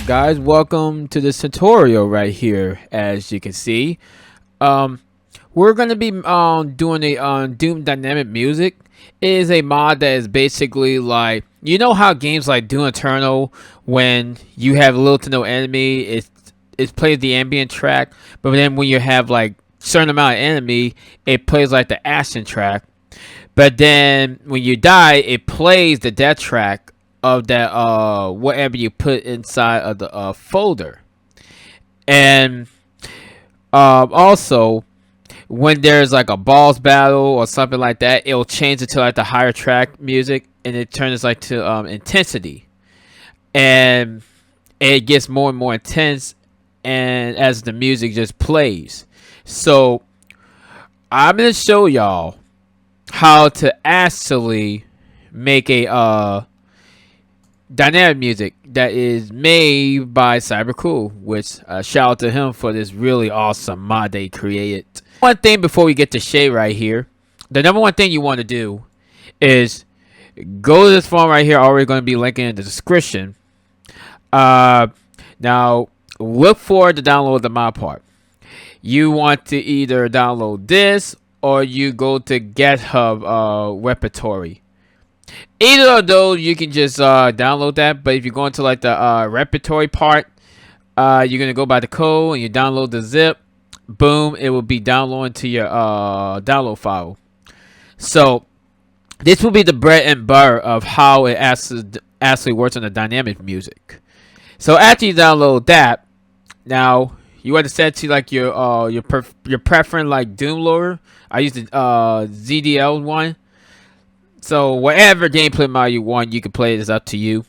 guys, welcome to this tutorial right here. As you can see, we're gonna be doing a Doom Dynamic Music. It is a mod that is basically like, you know how games like Doom Eternal, when you have little to no enemy, it plays the ambient track, but then when you have like certain amount of enemy, it plays like the action track. But then when you die, it plays the death track of that whatever you put inside of the folder. And also when there's like a boss battle or something like that, it'll change it to like the higher track music, and it turns like to intensity, and it gets more and more intense and as the music just plays. So I'm gonna show y'all how to actually make a dynamic music that is made by Cybercool, which shout out to him for this really awesome mod they created. One thing before we get to Shay right here, the number one thing you want to do is go to this form right here, already going to be linking in the description. Now look for to download the mod part. You want to either download this or you go to GitHub repository. Either of those, you can just download that. But if you go into like the repository part, you're gonna go by the code and you download the zip. Boom! It will be downloading to your download file. So this will be the bread and butter of how it actually works on the dynamic music. So after you download that, now you want to set to like your preference, like Doom loader. I use the ZDL one. So whatever gameplay mod you want, you can play it. It's up to you.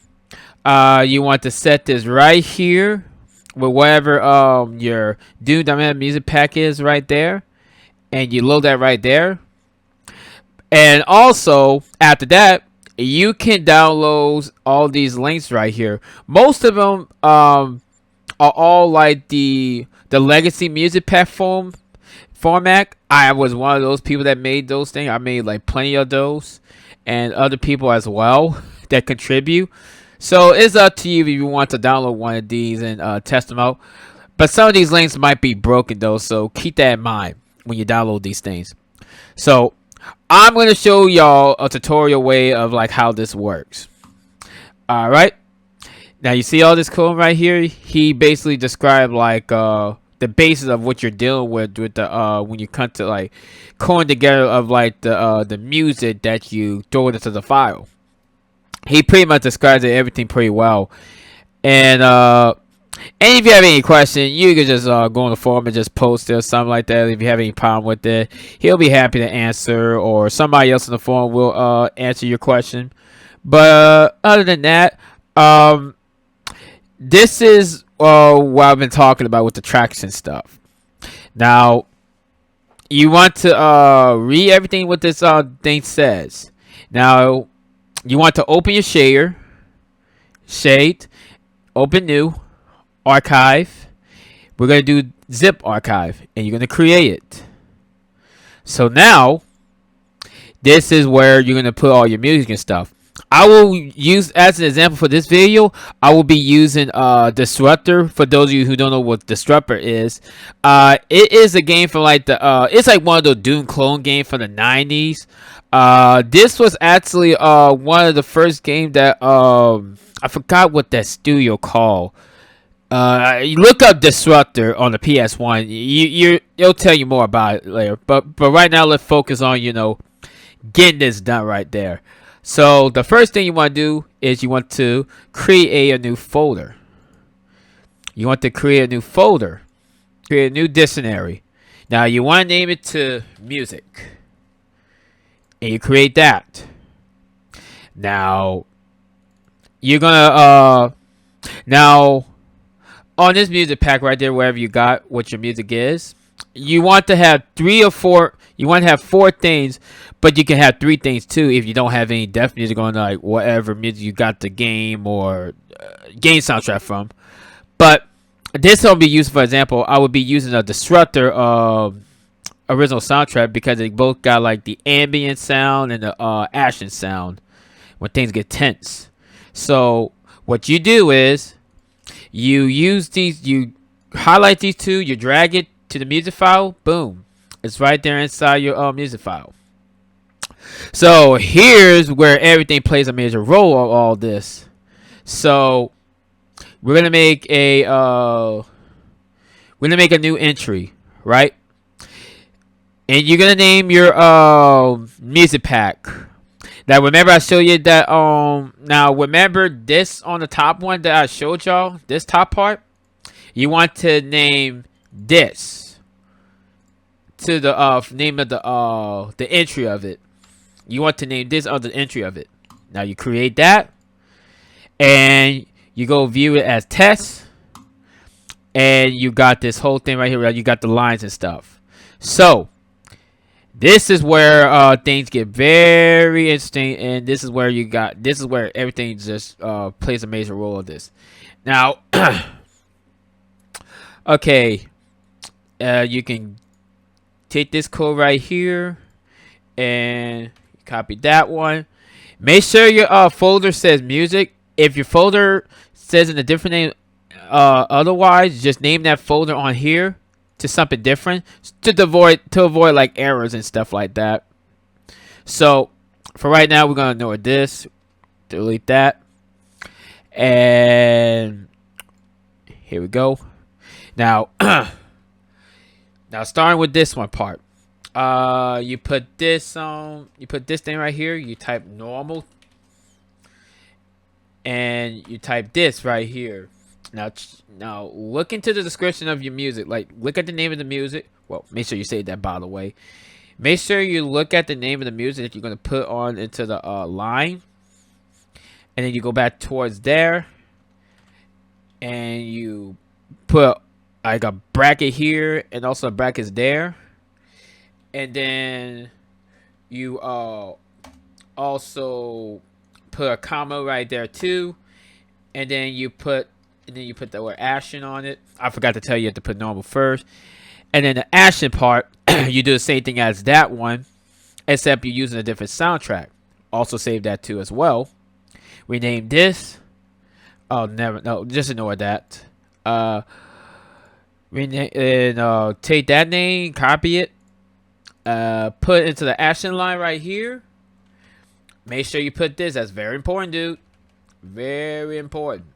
You want to set this right here with whatever your Doom Dynamic Music pack is right there, and you load that right there. And also after that, you can download all these links right here. Most of them are all like the legacy music pack format. I was one of those people that made those things. I made like plenty of those, and other people as well that contribute. So it's up to you if you want to download one of these and test them out. But some of these links might be broken though, so keep that in mind when you download these things. So I'm going to show y'all a tutorial way of like how this works. All right. Now you see all this code right here. He basically described like the basis of what you're dealing with the when you come to like coding together of like the music that you throw into the file. He pretty much describes everything pretty well. And if you have any question, you can just go on the forum and just post it or something like that. If you have any problem with it, he'll be happy to answer, or somebody else in the forum will answer your question. But other than that, this is what I've been talking about with the tracks and stuff. Now, you want to read everything what this thing says. Now, you want to open your shader, shade, open new, archive. We're going to do zip archive, and you're going to create it. So now, this is where you're going to put all your music and stuff. I will use, as an example for this video, I will be using Disruptor. For those of you who don't know what Disruptor is, it is a game from like it's like one of the Doom clone games from the 90s. This was actually one of the first games that I forgot what that studio called. You look up Disruptor on the PS1. It'll tell you more about it later. But right now, let's focus on getting this done right there. So the first thing you want to do is you want to create a new folder. You want to create a new folder. Create a new dictionary. Now you want to name it to music. And you create that. Now you're gonna now on this music pack right there, wherever you got what your music is, you want to have 3 or 4. You want to have 4 things, but you can have 3 things too if you don't have any deaf music on, like whatever music you got the game or game soundtrack from. But this will be used, for example, I would be using a Disruptor original soundtrack because they both got like the ambient sound and the action sound when things get tense. So what you do is You use these, you highlight these two, you drag it to the music file, boom. It's right there inside your music file. So here's where everything plays a major role of all this. So we're gonna make a new entry, right? And you're gonna name your music pack. Now remember I showed you that now remember this on the top one that I showed y'all, this top part? You want to name this to the name of the entry of it. You want to name this on the entry of it. Now you create that and you go view it as test, and you got this whole thing right here. You got the lines and stuff. So this is where things get very interesting, and this is where everything just plays a major role in this. Now, okay, you can take this code right here and copy that one. Make sure your folder says music. If your folder says in a different name, otherwise, just name that folder on here to something different to avoid like errors and stuff like that. So for right now, we're gonna ignore this, delete that, and here we go. Now, now starting with this one part, you put this thing right here. You type normal, and you type this right here. Now look into the description of your music. Like, look at the name of the music. Well, make sure you say that, by the way. Make sure you look at the name of the music that you're going to put on into the line. And then you go back towards there. And you put like a bracket here and also a bracket there. And then you also put a comma right there too. And then you put the word action on it. I forgot to tell you, you have to put normal first. And then the action part, you do the same thing as that one, except you're using a different soundtrack. Also save that too as well. Rename this. Oh, never. No, just ignore that. Rename and take that name, copy it, put it into the action line right here. Make sure you put this. That's very important, dude. Very important.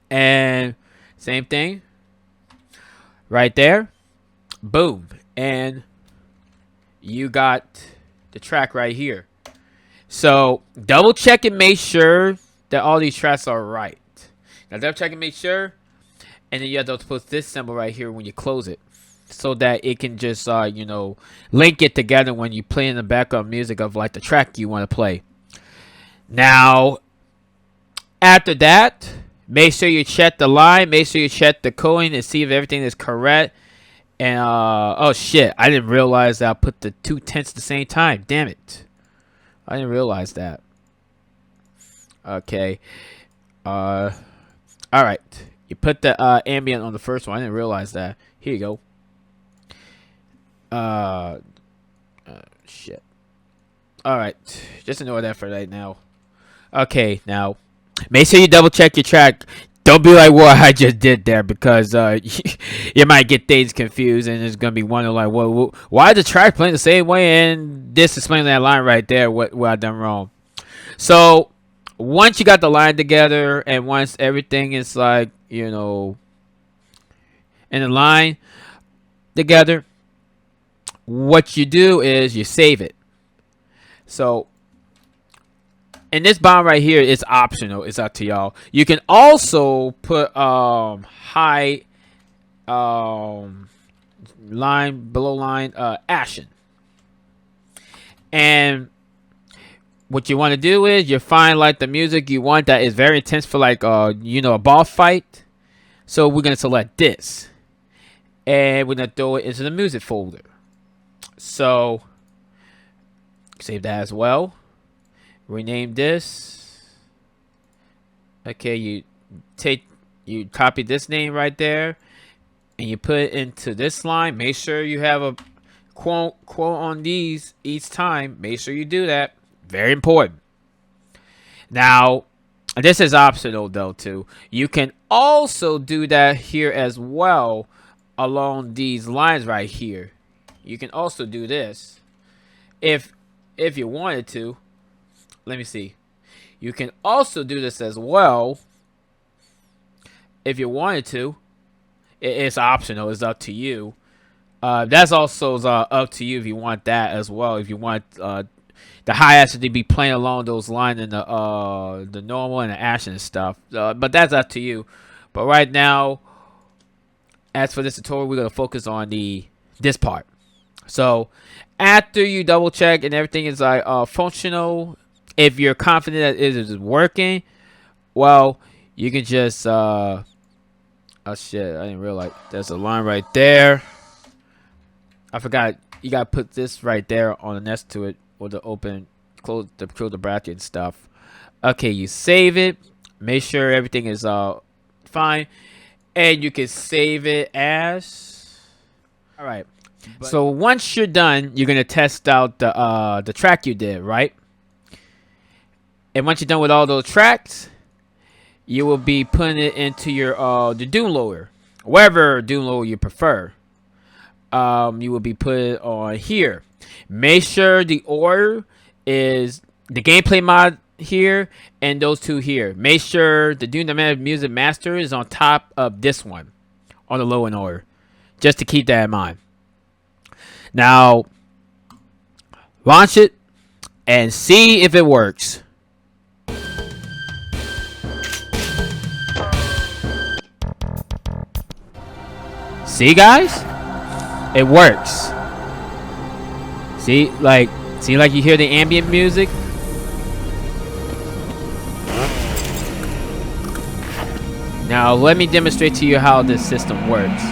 And same thing right there, boom, and you got the track right here. So double check and make sure that all these tracks are right. Now double check and make sure, and then you have to put this symbol right here when you close it, so that it can just link it together when you play in the background music of like the track you want to play. Now after that, make sure you check the line. Make sure you check the coding and see if everything is correct. And oh shit, I didn't realize that I put the 2 tenths at the same time. Damn it, I didn't realize that. Okay, all right. You put the ambient on the first one. I didn't realize that. Here you go. Shit. All right, just ignore that for right now. Okay, now make sure you double check your track. Don't be like what I just did there, because you might get things confused and it's gonna be wondering like, well, why is the track playing the same way and this explaining that line right there? What I done wrong? So once you got the line together and once everything is like in the line together, what you do is you save it. So. And this bottom right here is optional. It's up to y'all. You can also put high line below line action. And what you want to do is you find like the music you want that is very intense for like a boss fight. So we're gonna select this, and we're gonna throw it into the music folder. So save that as well. Rename this. Okay, you copy this name right there and you put it into this line. Make sure you have a quote on these each time. Make sure you do that. Very important. Now This is optional though too. You can also do that here as well along these lines right here. You can also do this if you wanted to. Let me see. You can also do this as well if you wanted to. It's optional. It's up to you. That's also up to you if you want that as well. If you want the hi-hats to be playing along those lines in the normal and the action and stuff. But that's up to you. But right now, as for this tutorial, we're gonna focus on this part. So after you double check and everything is like functional, if you're confident that it is working, well, you can just oh shit, I didn't realize there's a line right there. I forgot you gotta put this right there on the next to it, or the open, close the bracket and stuff. Okay, you save it. Make sure everything is fine, and you can save it as. All right. So once you're done, you're gonna test out the track you did, right? And once you're done with all those tracks, you will be putting it into your the Doom loader, wherever Doom loader you prefer. You will be put it on here. Make sure the order is the gameplay mod here and those two here. Make sure the DoomDynMusic master is on top of this one on the low in order, just to keep that in mind. Now, launch it and see if it works. See, guys? It works. See like you hear the ambient music? Now, let me demonstrate to you how this system works.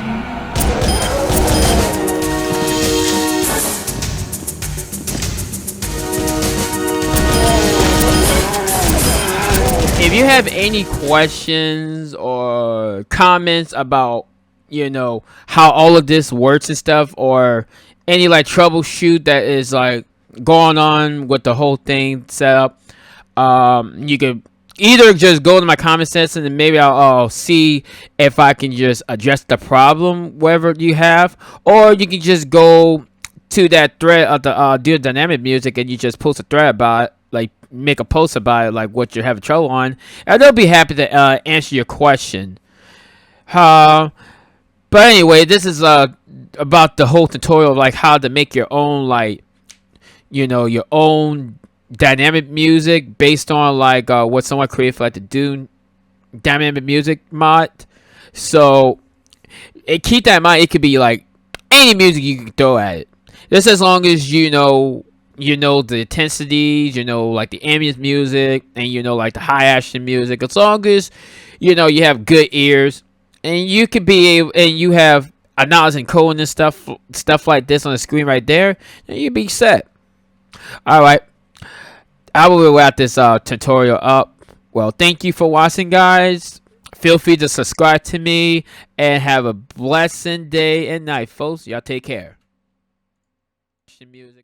If you have any questions or comments about, you know, how all of this works and stuff, or any like troubleshoot that is like going on with the whole thing set up, you could either just go to my comment section and maybe I'll see if I can just address the problem wherever you have, or you can just go to that thread of the DoomDynMusic and you just post a thread about it, like make a post about it, like what you're having trouble on, and they'll be happy to answer your question. But anyway, this is about the whole tutorial of like how to make your own, like, you know, your own dynamic music based on like what someone created for like the Doom dynamic music mod. So keep that in mind. It could be like any music you can throw at it, just as long as you know the intensities, you know, like the ambient music, and you know, like the high action music. As long as you know you have good ears, and you could be able, and you have a knowledge and coding and stuff like this on the screen right there, then you'd be set. All right, I will wrap this tutorial up. Well, thank you for watching, guys. Feel free to subscribe to me, and have a blessed day and night, folks. Y'all take care. Music.